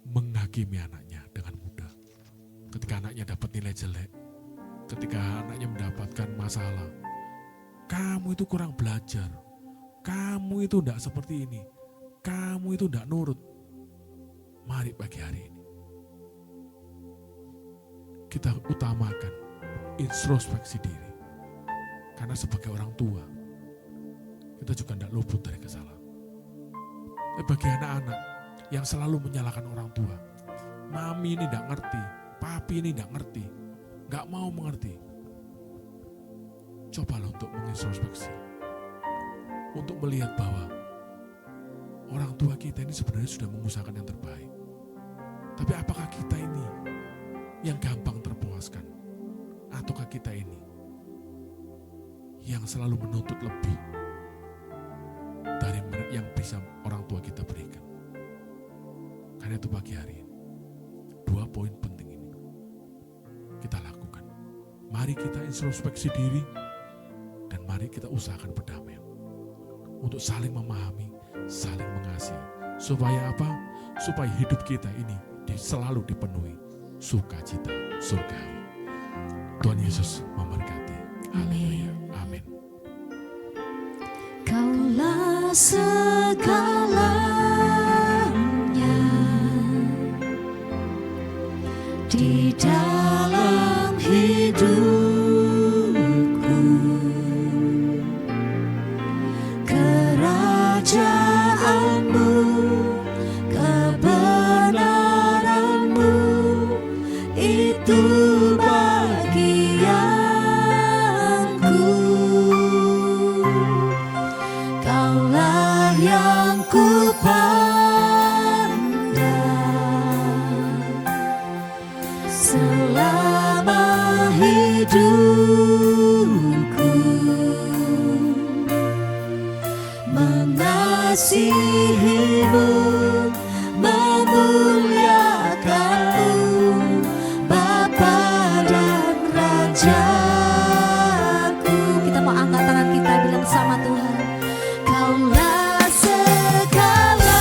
menghakimi anaknya dengan mudah. Ketika anaknya dapat nilai jelek, ketika anaknya mendapatkan masalah, kamu itu kurang belajar, kamu itu tidak seperti ini, kamu itu tidak nurut. Mari pagi hari ini kita utamakan introspeksi diri. Karena sebagai orang tua, kita juga tidak luput dari kesalahan. Tapi bagi anak-anak yang selalu menyalahkan orang tua, mami ini tidak ngerti, papi ini tidak ngerti, nggak mau mengerti. Cobalah untuk mengintrospeksi, untuk melihat bahwa orang tua kita ini sebenarnya sudah mengusahakan yang terbaik. Tapi apakah kita ini yang gampang terpuaskan? Ataukah kita ini yang selalu menuntut lebih dari yang bisa orang tua kita berikan? Karena itu pagi hari ini, 2 poin penting ini kita lakukan. Mari kita introspeksi diri dan mari kita usahakan perdamaian untuk saling memahami, saling mengasihi. Supaya apa? Supaya hidup kita ini selalu dipenuhi sukacita surgawi. Tuhan Yesus memberkati. Haleluya. Amin. Kaulah segalanya di dalam hidupku, kerajaanmu, kebenaranmu, itu bagianku. Kaulah yang ku pandang selama hidupku, mengasihimu, memuliakanmu, Bapa dan Rajaku. Kita mau angkat tangan kita bilang sama Tuhan, Kaulah segalanya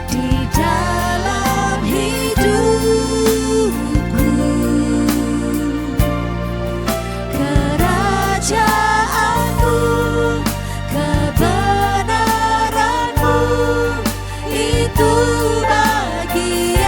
di dalam hidupku, kerajaanmu, kebenaranmu, itu bagianku.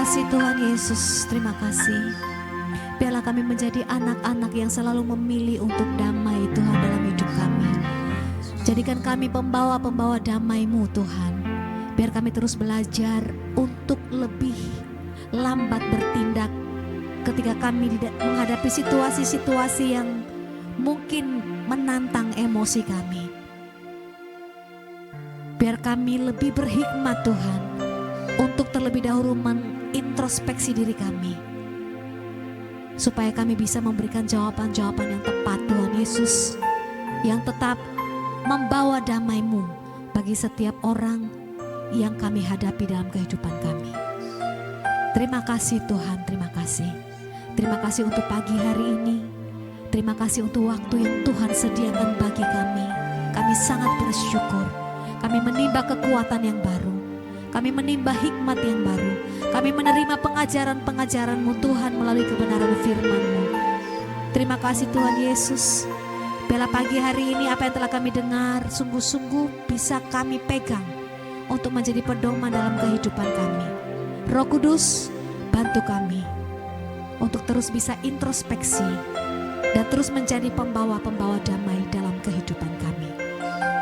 kasih Tuhan Yesus, terima kasih. Biarlah kami menjadi anak-anak yang selalu memilih untuk damai Tuhan dalam hidup kami. Jadikan kami pembawa-pembawa damai-Mu Tuhan. Biar kami terus belajar untuk lebih lambat bertindak ketika kami menghadapi situasi-situasi yang mungkin menantang emosi kami. Biar kami lebih berhikmat Tuhan untuk terlebih dahulu mengintrospeksi diri kami, supaya kami bisa memberikan jawaban-jawaban yang tepat Tuhan Yesus, yang tetap membawa damai-Mu bagi setiap orang yang kami hadapi dalam kehidupan kami. Terima kasih Tuhan, terima kasih. Terima kasih untuk pagi hari ini. Terima kasih untuk waktu yang Tuhan sediakan bagi kami. Kami sangat bersyukur. Kami menimba kekuatan yang baru. Kami menimba hikmat yang baru. Kami menerima pengajaran-pengajaran-Mu Tuhan melalui kebenaran firman-Mu. Terima kasih Tuhan Yesus. Biarlah pagi hari ini apa yang telah kami dengar sungguh-sungguh bisa kami pegang untuk menjadi pedoman dalam kehidupan kami. Roh Kudus, bantu kami untuk terus bisa introspeksi dan terus menjadi pembawa-pembawa damai dalam kehidupan kami.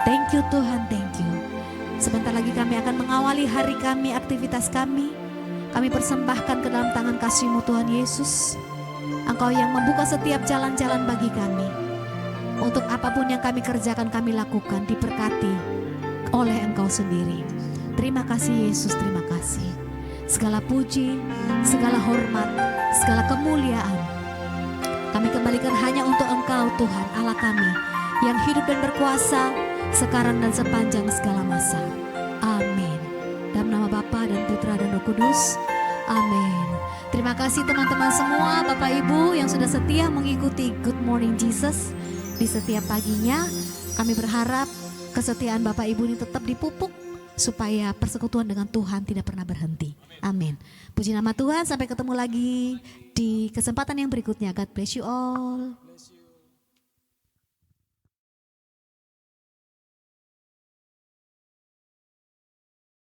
Thank you Tuhan, thank you. Sebentar lagi kami akan mengawali hari kami, aktivitas kami. Kami persembahkan ke dalam tangan kasih-Mu Tuhan Yesus. Engkau yang membuka setiap jalan-jalan bagi kami. Untuk apapun yang kami kerjakan, kami lakukan, diberkati oleh Engkau sendiri. Terima kasih Yesus, terima kasih. Segala puji, segala hormat, segala kemuliaan kami kembalikan hanya untuk Engkau Tuhan Allah kami, yang hidup dan berkuasa sekarang dan sepanjang segala masa. Amin. Dalam nama Bapa dan Putra dan Roh Kudus. Amin. Terima kasih teman-teman semua, Bapak Ibu yang sudah setia mengikuti Good Morning Jesus di setiap paginya. Kami berharap kesetiaan Bapak Ibu ini tetap dipupuk supaya persekutuan dengan Tuhan tidak pernah berhenti. Amin. Puji nama Tuhan, sampai ketemu lagi di kesempatan yang berikutnya. God bless you all.